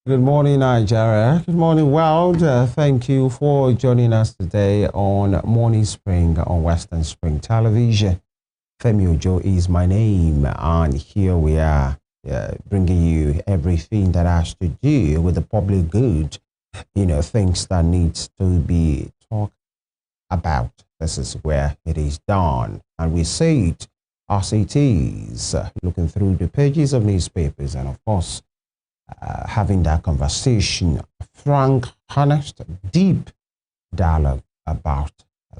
Good morning, Nigeria. Good morning, world. Thank you for joining us today on Morning Spring on Western Spring Television. Femi Ojo is my name, and here we are bringing you everything that has to do with the public good. Things that needs to be talked about. This is where it is done, and we say it as it is. Looking through the pages of newspapers, and of course, having that conversation, frank, honest, deep dialogue about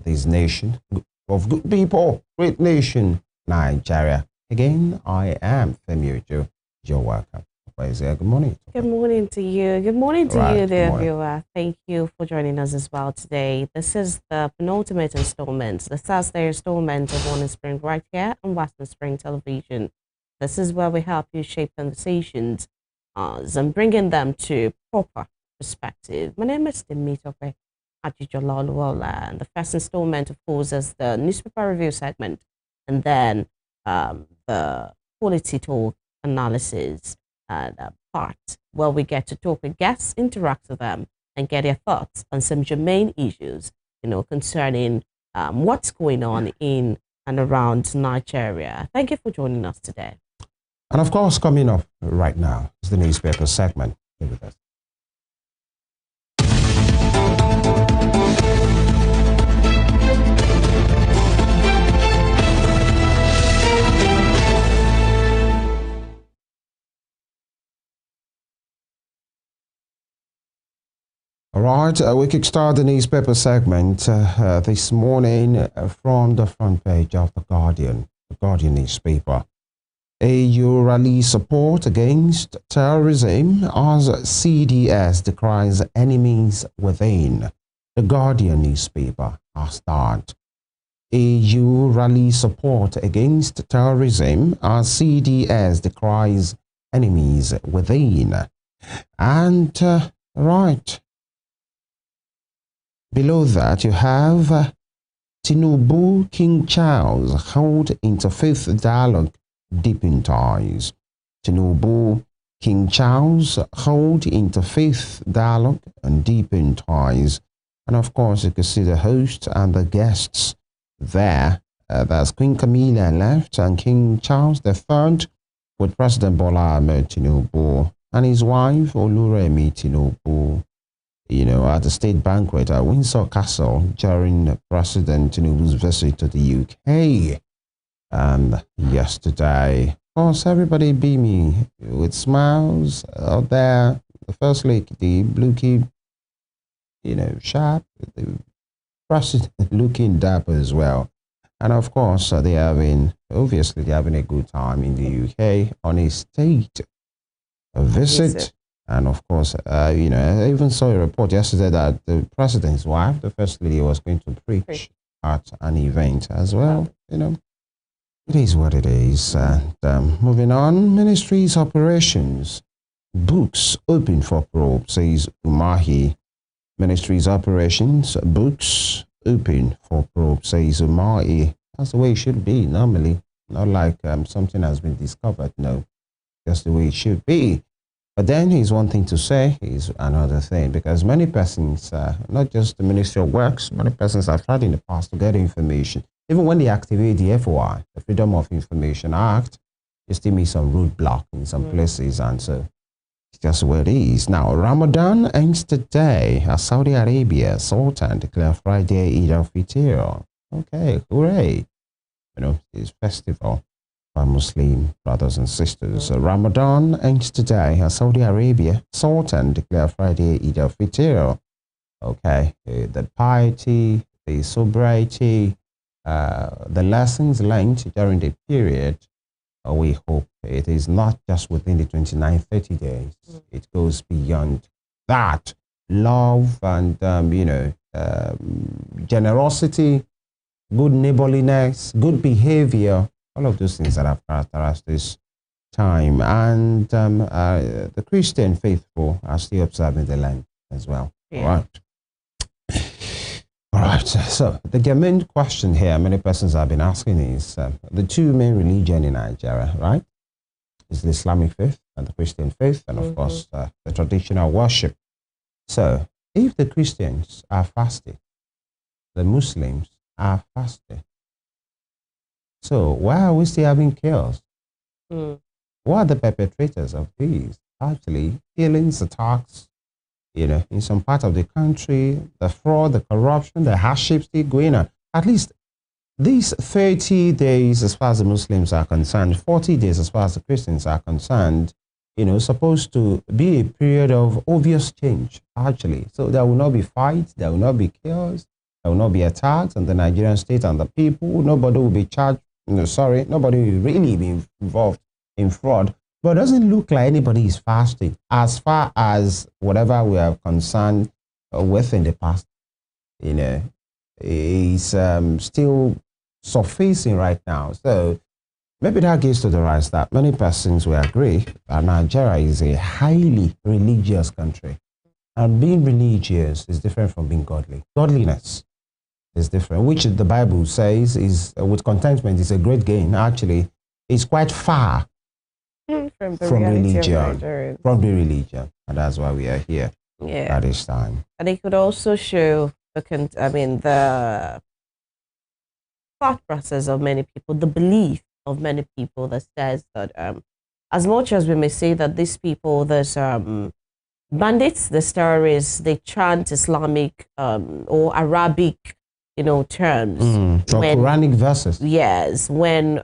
this nation of good people, great nation, Nigeria. Again, I am Femi Ojo. You're welcome. Good morning. Good morning to you. Good morning to Right, you, dear good morning. viewer. Thank you for joining us as well today. This is the penultimate installment, the Thursday installment of Morning Spring right here on Western Spring Television. This is where we help you shape conversations and bringing them to proper perspective. My name is Temitope Ajijololuola, and the first installment, of course, is the newspaper review segment, and then the quality talk analysis part where we get to talk with guests, interact with them, and get their thoughts on some germane issues, concerning what's going on in and around Nigeria. Thank you for joining us today. And of course, coming up right now is the newspaper segment. Stay with us. All right, we kickstart the newspaper segment this morning from the front page of the Guardian newspaper. AU rally support against terrorism as CDS decries enemies within. The Guardian newspaper has that. AU rally support against terrorism as CDS decries enemies within. And right below that, you have Tinubu King Charles hold interfaith dialogue deepen ties. Tinubu King Charles hold interfaith dialogue and deepen ties. And of course, you can see the host and the guests there. That's Queen Camilla left and King Charles III with President Bola Ahmed Tinubu and his wife Oluremi Tinubu. At the state banquet at Windsor Castle during President Tinubu's visit to the UK. And yesterday, of course, everybody beaming with smiles out there. The First Lady, the blue key, sharp, the president looking dapper as well. And of course, they're having a good time in the UK on a state visit. And of course, I even saw a report yesterday that the president's wife, the First Lady, was going to preach at an event as well. It is what it is. And moving on, ministry's operations. Books open for probe, says Umahi. Ministry's operations, books open for probe, says Umahi. That's the way it should be normally. Not like something has been discovered. No, that's the way it should be. But then he's one thing to say, is another thing, because many persons, not just the Ministry of Works, many persons have tried in the past to get information. Even when they activate the FOI, the Freedom of Information Act, you still meet some roadblock in some places, and so it's just where it is. Now, Ramadan ends today as Saudi Arabia Sultan declared Friday Eid al-Fitr. Okay, hooray. It's festival by Muslim brothers and sisters. Ramadan ends today as Saudi Arabia Sultan declared Friday Eid al-Fitr. Okay, the piety, the sobriety, the lessons learned during the period, we hope it is not just within the 29-30 days. It goes beyond that. Love and, generosity, good neighborliness, good behavior, all of those things that have characterized this time. And the Christian faithful are still observing the land as well. Yeah. All right. So the main question here many persons have been asking is the two main religions in Nigeria, right? is the Islamic faith and the Christian faith, and of course the traditional worship. So if the Christians are fasting, the Muslims are fasting. So why are we still having chaos? Who are the perpetrators of these? Actually, killings, attacks, in some part of the country, the fraud, the corruption, the hardship still going on. At least these 30 days as far as the Muslims are concerned, 40 days as far as the Christians are concerned, supposed to be a period of obvious change, actually. So there will not be fights, there will not be chaos, there will not be attacks on the Nigerian state and the people. Nobody will be charged, nobody will really be involved in fraud. But it doesn't look like anybody is fasting as far as whatever we are concerned with in the past, is still surfacing right now. So maybe that gives to the rise that many persons will agree that Nigeria is a highly religious country. And being religious is different from being godly. Godliness is different, which the Bible says is with contentment is a great gain. Actually, it's quite far from religion. From the religion. And that's why we are here at this time. And it could also show the thought process of many people, the belief of many people that says that as much as we may say that these people, there's bandits, the terrorists, they chant Islamic or Arabic, terms. Or Quranic verses. Yes, when,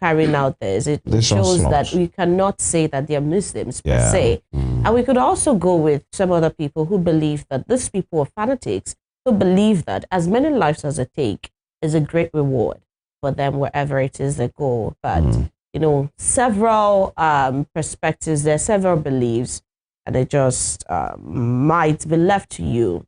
carrying out this, it shows that we cannot say that they are Muslims per se. And we could also go with some other people who believe that these people are fanatics, who believe that as many lives as they take is a great reward for them wherever it is they go. But, several perspectives, there are several beliefs, and it just might be left to you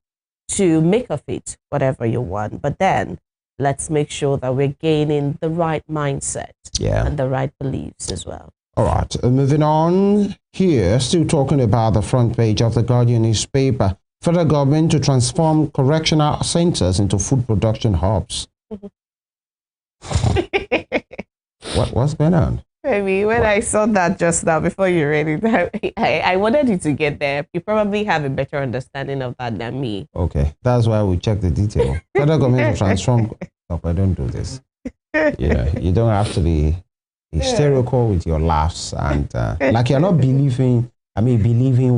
to make of it whatever you want. But then let's make sure that we're gaining the right mindset and the right beliefs as well. All right, moving on here, still talking about the front page of the Guardian newspaper. Federal government to transform correctional centers into food production hubs. What's going on? Maybe when I saw that just now before you read it, I wanted you to get there. You probably have a better understanding of that than me. Okay, that's why we check the detail. Federal government to transform. Oh, I don't do this. You don't have to be hysterical with your laughs and like you're not believing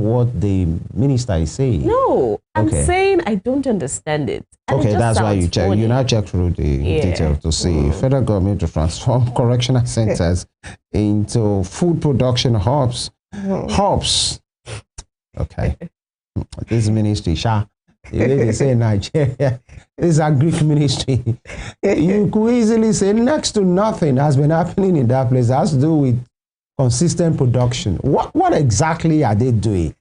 what the minister is saying. No, I'm saying I don't understand it. And okay, that's why you check. Funny. You now check through the detail to see federal government to transform correctional centers into food production hubs. Hubs. Okay. This ministry, the way they say in Nigeria, this is a Greek ministry. You could easily say next to nothing has been happening in that place. It has to do with consistent production. What exactly are they doing?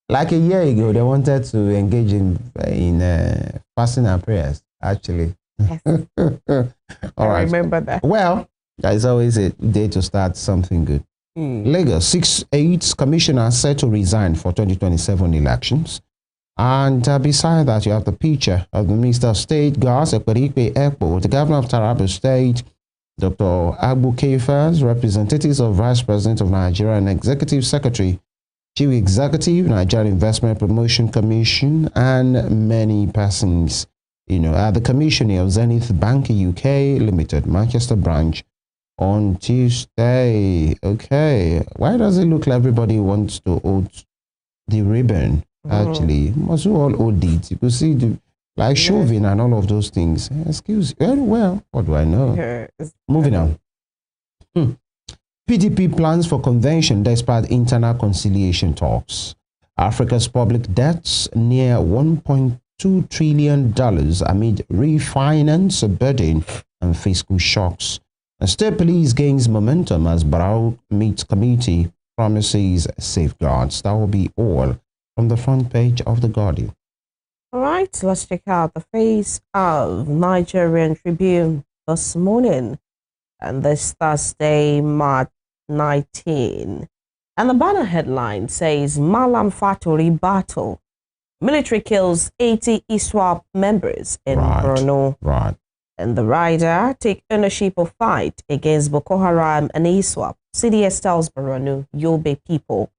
Like a year ago, they wanted to engage in fasting and prayers, actually. Yes. All right. I remember that. Well, there's always a day to start something good. Lagos 6-8 commissioner set to resign for 2027 elections. And beside that, you have the picture of the Minister of State, Gas Ekperikpe Airport, the Governor of Taraba State, Dr. Abu Kefas, representatives of Vice President of Nigeria and Executive Secretary, Chief Executive, Nigerian Investment Promotion Commission, and many persons, at the commissioning of Zenith Bank UK Limited, Manchester branch on Tuesday. Okay, why does it look like everybody wants to hold the ribbon? Actually, must we all hold it? You could see like Chauvin and all of those things. Excuse me. Well, what do I know? Moving on. PDP plans for convention despite internal conciliation talks. Africa's public debts near $1.2 trillion amid refinance burden and fiscal shocks. And state police gains momentum as Barrow meets committee promises safeguards. That will be all from the front page of The Guardian. All right, let's check out the face of Nigerian Tribune this morning. And this Thursday, March 19. And the banner headline says, Malam Fatori battle. Military kills 80 ISWAP members in Borno. Right. And the rider take ownership of fight against Boko Haram and ISWAP CDS tells Borno Yobe people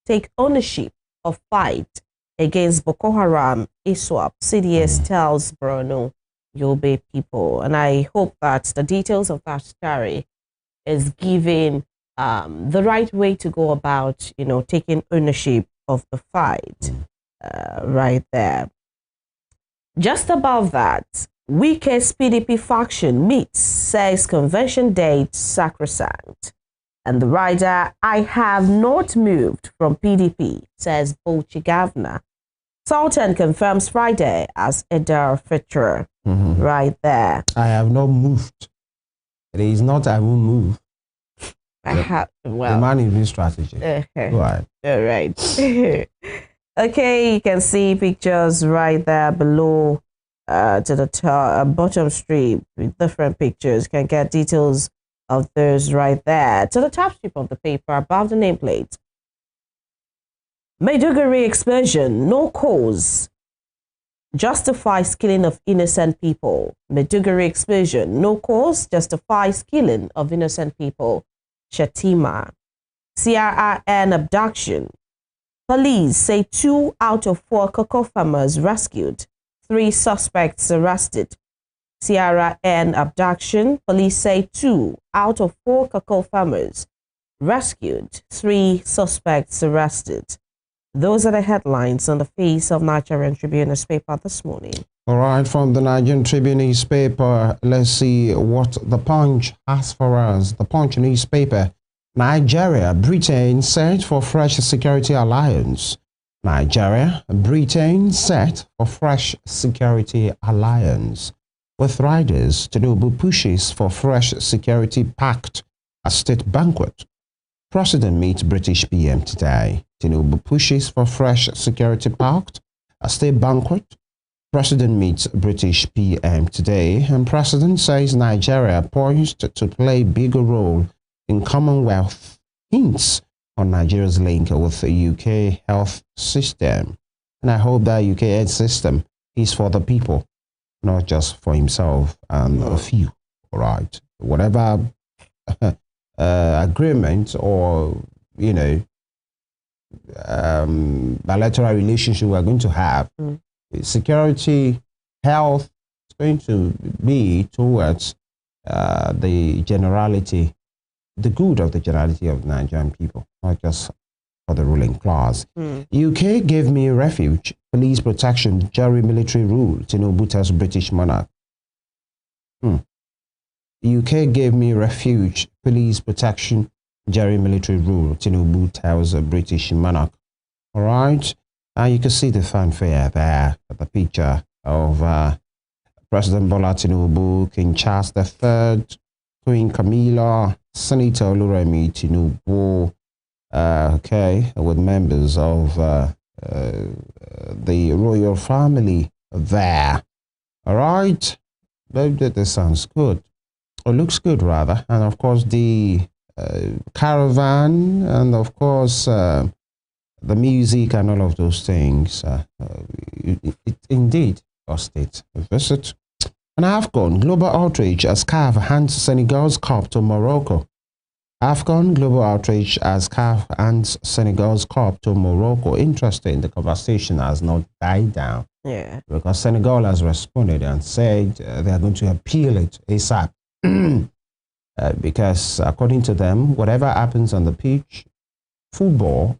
take ownership of fight against Boko Haram ISWAP. CDS tells Borno Yobe people. And I hope that the details of that story is giving the right way to go about, taking ownership of the fight right there. Just above that, Wike's PDP faction meets, says convention date sacrosanct. And the rider, I have not moved from PDP, says Bauchi Governor. Sultan confirms Friday as Edar Fitr. Right there. I have not moved. It is not I will move. I have, well. The man is in strategy. Go ahead. All right. Okay, you can see pictures right there below to the top, bottom strip with different pictures. You can get details of those right there. To the top strip of the paper above the nameplate. Maiduguri explosion, no cause justifies killing of innocent people. Maiduguri explosion, no cause justifies killing of innocent people. Shatima. CRRN abduction. Police say 2 out of 4 cocoa farmers rescued. 3 suspects arrested. CRRN abduction. Police say 2 out of 4 cocoa farmers rescued. 3 suspects arrested. Those are the headlines on the face of Nigerian Tribune newspaper this morning. All right, from the Nigerian Tribune newspaper, let's see what the Punch has for us. The Punch newspaper. Nigeria, Britain set for fresh security alliance. Nigeria, Britain set for fresh security alliance. With riders, Tinubu pushes for fresh security pact at state banquet. President meets British PM today. Tinubu pushes for fresh security pact at state banquet. President meets British PM today, and President says Nigeria poised to play bigger role in Commonwealth. Hints on Nigeria's link with the UK health system. And I hope that UK health system is for the people, not just for himself and a few. All right. Whatever agreement or, bilateral relationship we're going to have, security, health is going to be towards the generality, the good of the generality of Nigerian people, not just for the ruling class. UK gave me refuge, police protection, jury military rule, Tinubu tells British monarch. UK gave me refuge, police protection, jury military rule, Tinubu tells a British monarch. All right. And you can see the fanfare there, the picture of President Bola Tinubu, King Charles III, Queen Camilla, Senator Oluremi Tinubu, with members of the royal family there. All right. That sounds good. Or looks good, rather. And of course, the caravan, and of course, the music and all of those things. It indeed a state visit. And AFCON Global Outreach as CAF hands Senegal's cup to Morocco. AFCON Global Outreach as CAF hands Senegal's cup to Morocco. Interesting, the conversation has not died down. Yeah. Because Senegal has responded and said they are going to appeal it ASAP. Because according to them, whatever happens on the pitch, football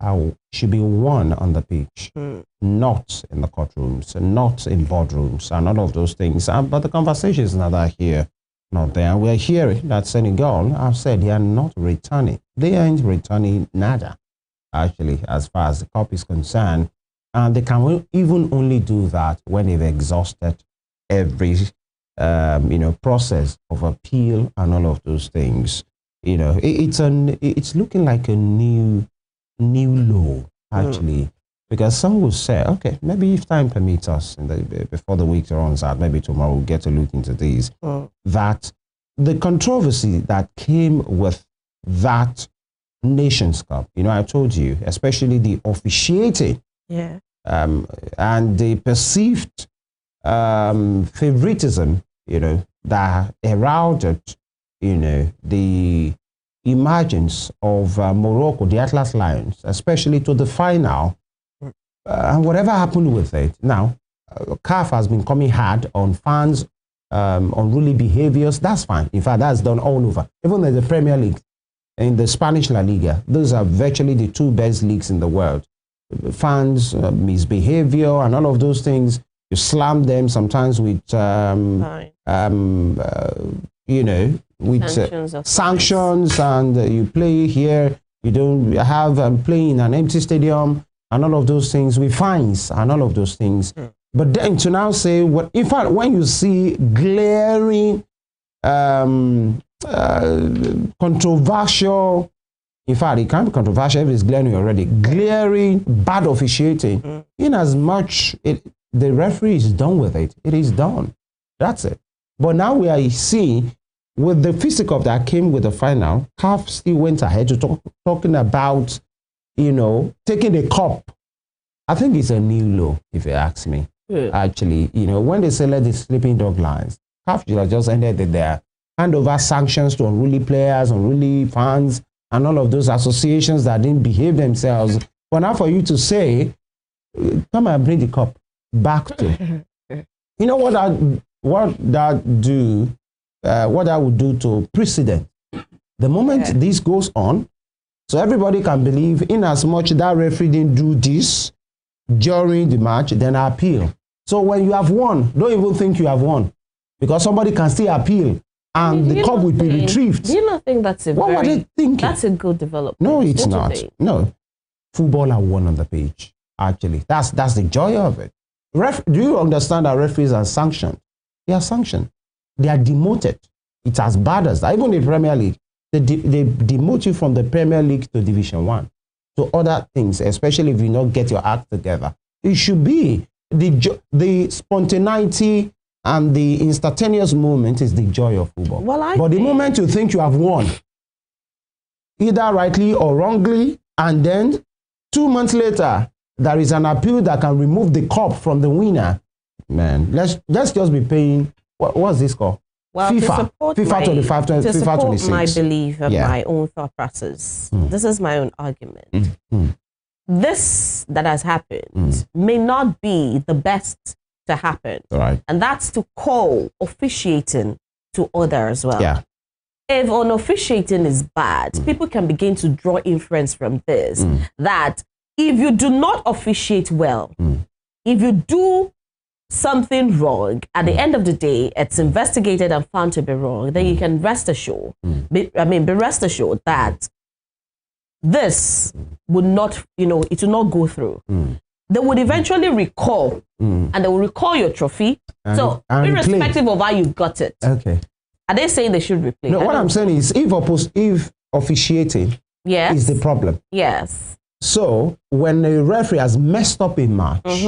should be won on the pitch, not in the courtrooms, not in boardrooms, and all of those things. But the conversation is neither here nor there. And we're hearing that Senegal have said they are not returning. They ain't returning nada, actually, as far as the cup is concerned. And they can even only do that when they've exhausted every process of appeal and all of those things. It's looking like a new law, actually, because some will say, okay, maybe if time permits us, before the week runs out, maybe tomorrow we'll get to look into these, that the controversy that came with that Nations Cup, I told you, especially the officiating, and the perceived favoritism, that heralded, the emergence of Morocco, the Atlas Lions, especially to the final, and whatever happened with it. Now, CAF has been coming hard on fans, unruly behaviors. That's fine. In fact, that's done all over. Even in the Premier League, in the Spanish La Liga, those are virtually the two best leagues in the world. Fans, misbehavior, and all of those things. You slam them sometimes with, you know, with sanctions, and you play here. You don't have play in an empty stadium, and all of those things with fines and all of those things. But then to now say what, in fact, when you see glaring, controversial, in fact, it can't be controversial if it's glaring already, glaring bad officiating, in as much the referee is done with it, it is done. That's it. But now we are seeing, with the physical that came with the final, CAF still went ahead to talking about, you know, taking the cup. I think it's a new law, if you ask me. Actually, you know, when they say let the sleeping dog lies, CAF just ended it there. Hand over sanctions to unruly players, unruly fans, and all of those associations that didn't behave themselves. But now for you to say, come and bring the cup back to, you know what that would do to precedent. The moment this goes on, so everybody can believe, in as much that referee didn't do this during the match, then appeal. So when you have won, don't even think you have won, because somebody can still appeal and the cup will be retrieved. Do you not think that's a what were they thinking? That's a good development? No, it's not. No, football are won on the pitch. Actually, that's the joy of it. Do you understand that referees are sanctioned? They are sanctioned. They are demoted. It's as bad as that. Even in the Premier League, they demote you from the Premier League to Division 1 to other things, especially if you don't get your act together. It should be the spontaneity and the instantaneous moment is the joy of football. But the moment you think you have won, either rightly or wrongly, and then 2 months later, there is an appeal that can remove the cup from the winner, man, let's just be paying, what's this called? Well, FIFA 25, to support 26. my belief and my own thought process. This is my own argument. This that has happened may not be the best to happen. Right. And that's to call officiating to others as well. Yeah. If on officiating is bad, people can begin to draw inference from this, that if you do not officiate well, if you do something wrong, at the end of the day, it's investigated and found to be wrong, then you can rest assured, be rest assured that this would not, it will not go through. They would eventually recall, and they will recall your trophy. So, irrespective of how you got it. Okay. Are they saying they should replay? No, what I'm saying is, if officiating is the problem. Yes. So, when a referee has messed up a match,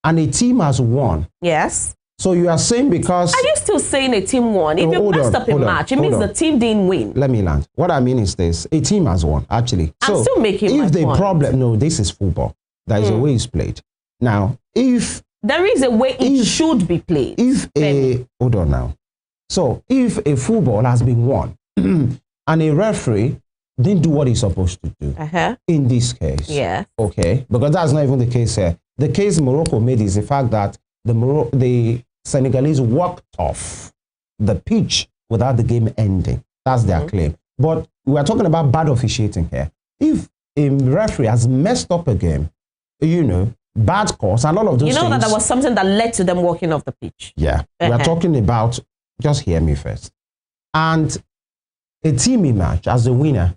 and a team has won. Yes. So you are saying because... Are you still saying a team won? If you messed up a match, it means the team didn't win. Let me land. What I mean is this. A team has won, actually. I'm still making my point. No, this is football. There is a way it's played. Now, if... There is a way it should be played. Hold on now. So, if a football has been won, and a referee didn't do what he's supposed to do, in this case. Yeah. Okay. Because that's not even the case here. The case Morocco made is the fact that the Senegalese walked off the pitch without the game ending. That's their claim. But we are talking about bad officiating here. If a referee has messed up a game, bad calls and all of those things. That there was something that led to them walking off the pitch. Yeah. We are talking about, just hear me first. And a team match as the winner,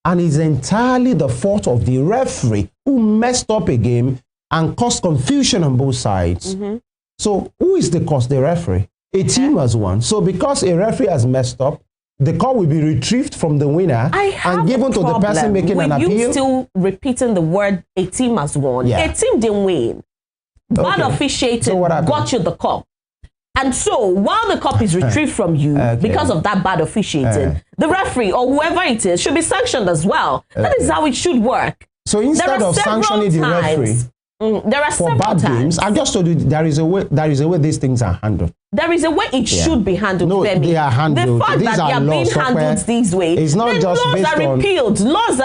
and it's entirely the fault of the referee who messed up a game and caused confusion on both sides. So who is the cause? The referee. A team has won. So because a referee has messed up, the call will be retrieved from the winner and given to the person making an appeal. You still repeating the word a team has won. Yeah. A team didn't win. Bad officiating got you the cup. And so while the cup is retrieved from you because of that bad officiating, the referee or whoever it is should be sanctioned as well. That is how it should work. So instead of sanctioning the referee, There are for several bad times. games. I just told you there is a way these things are handled. There is a way it should be handled. No, Femi. they are handled. The fact These that they are are being laws, handled this way, it's not then just laws based are on repealed. Laws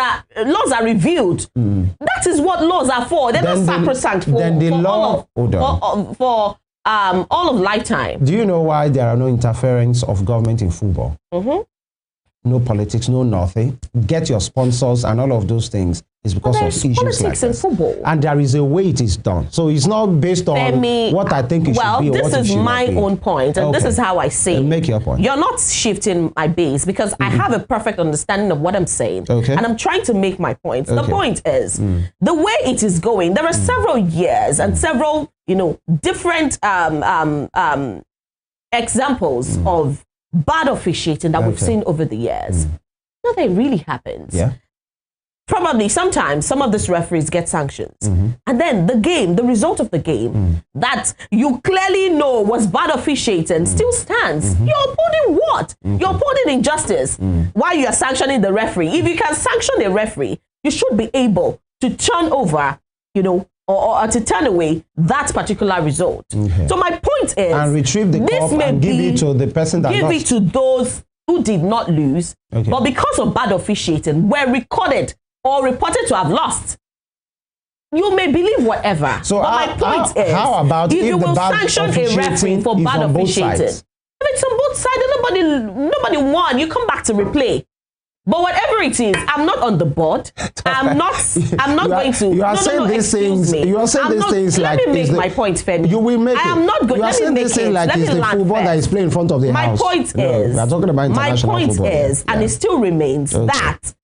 are reviewed. That is what laws are for. They're not sacrosanct for all of lifetime. Do you know why there are no interference of government in football? No politics, no nothing. Get your sponsors and all of those things is because of issues politics like in football. And there is a way it is done. So it's not based on what I think it should be or what it should not be. Well, this is my own point, and this is how I see it. Make your point. You're not shifting my base because I have a perfect understanding of what I'm saying. And I'm trying to make my point. The point is, the way it is going, there are several years and several, different examples of bad officiating that we've seen over the years. Nothing really happens. Probably sometimes some of these referees get sanctions. And then the result of the game that you clearly know was bad officiating still stands. You're upholding what? You're upholding injustice while you are sanctioning the referee. If you can sanction a referee, you should be able to turn over, or to turn away that particular result. So my point is, and retrieve the cup and give it to the person that give it to those who did not lose, but because of bad officiating, were recorded or reported to have lost. You may believe whatever. So but my point is, how about if if you the will bad sanction a referee for bad officiating, if it's on both sides, nobody won. You come back to replay. But whatever it is, I'm not on the board. I'm not going to. You are saying these things. You are saying these things like. Let me make my point, Femi. You will make it. I am not going. You are saying these things like it's the football that is playing in front of the house. My point is. We are talking about international football. My point is, and it still remains that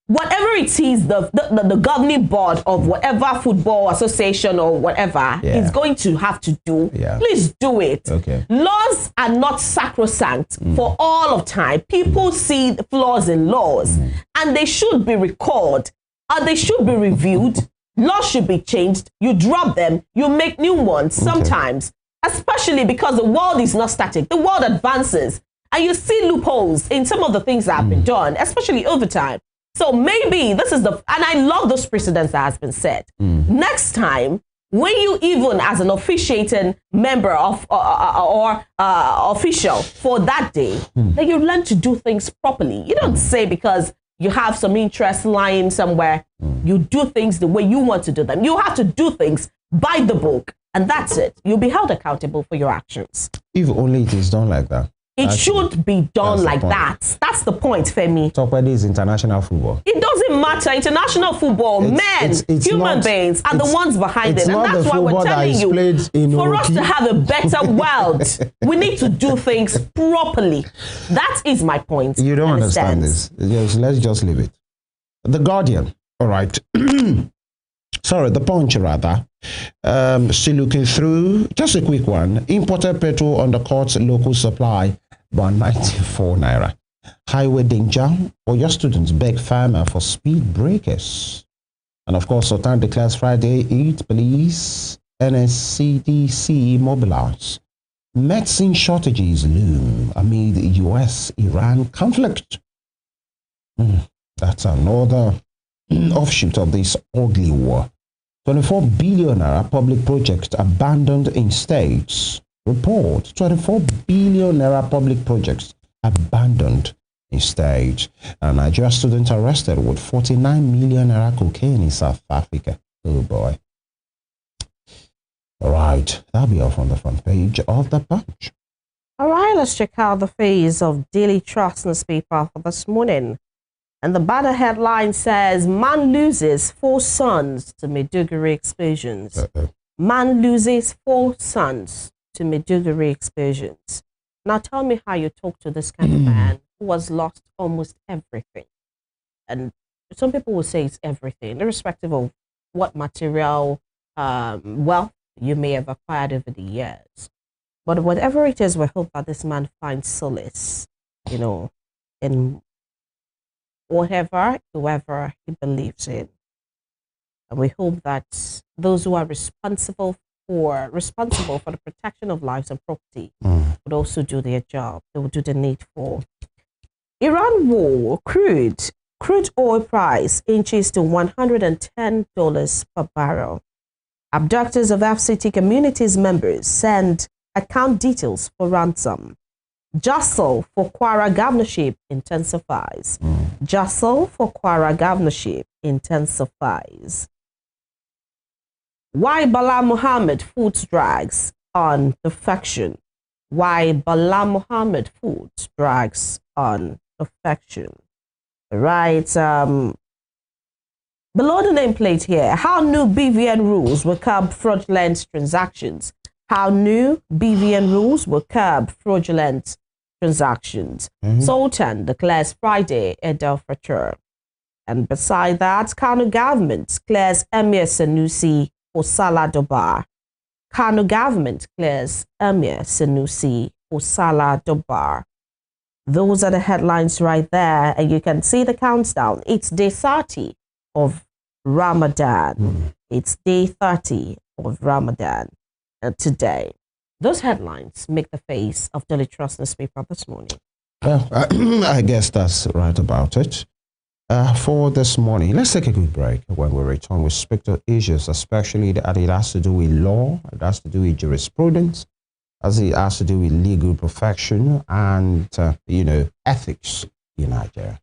whatever it is, the governing board of whatever football association or whatever is going to have to do, please do it. Laws are not sacrosanct for all of time. People see the flaws in laws and they should be recalled or they should be reviewed. Laws should be changed. You drop them, you make new ones sometimes, especially because the world is not static. The world advances and you see loopholes in some of the things that have been done, especially over time. So maybe this is and I love those precedents that has been set. Next time, when you even as an officiating member of or official for that day, then you learn to do things properly. You don't say because you have some interest lying somewhere, you do things the way you want to do them. You have to do things by the book, and that's it. You'll be held accountable for your actions. If only it is done like that. It should be done like that. That's the point, Femi. Top where is international football. It doesn't matter. International football, human beings are the ones behind it. And that's why we're telling you, for us to have a better world, we need to do things properly. That is my point. You don't understand this. Let's just leave it. The Guardian. All right. Sorry, the Punch rather. Still looking through. Just a quick one. Imported petrol undercuts local supply by 94 naira. Highway danger. Or your students beg farmer for speed breakers. And of course, Sultan declares Friday 8 police NSCDC mobilize. Medicine shortages loom amid US-Iran conflict. That's another offshoot of this ugly war. 24 billion naira public projects abandoned in states. Report 24 billion naira public projects abandoned in states. And Nigeria students arrested with 49 million naira cocaine in South Africa. Oh boy. All right, that'll be off on the front page of the Punch. All right, let's check out the phase of Daily Trust newspaper for this morning. And the banner headline says, man loses 4 sons to Maiduguri explosions. Man loses 4 sons to Maiduguri explosions. Now tell me how you talk to this kind of man who has lost almost everything. And some people will say it's everything, irrespective of what material wealth you may have acquired over the years. But whatever it is, we hope that this man finds solace, in whoever he believes in. And we hope that those who are responsible for the protection of lives and property would also do their job. They will do the needful. Iran war, crude oil price inches to $110 per barrel. Abductors of FCT communities members send account details for ransom. Jostle for Kwara governorship intensifies. Jostle for Kwara governorship intensifies. Why Bala Muhammad foods drags on defection? Why Bala Muhammad foods drags on defection? Right. Below the nameplate here, how new BVN rules will curb fraudulent transactions. How new BVN rules will curb fraudulent transactions. Sultan declares Friday a forfeiture. And beside that, Kano government clears Emir Sanusi for Salah Dobar. Kano government clears Emir Sanusi for Salah Dobar. Those are the headlines right there, and you can see the countdown. It's day 30 of Ramadan. It's day 30 of Ramadan today. Those headlines make the face of Daily Trust newspaper this morning. Well, I guess that's right about it. For this morning, let's take a quick break. When we return, we speak to issues, especially that it has to do with law, it has to do with jurisprudence, as it has to do with legal perfection and, ethics in Nigeria.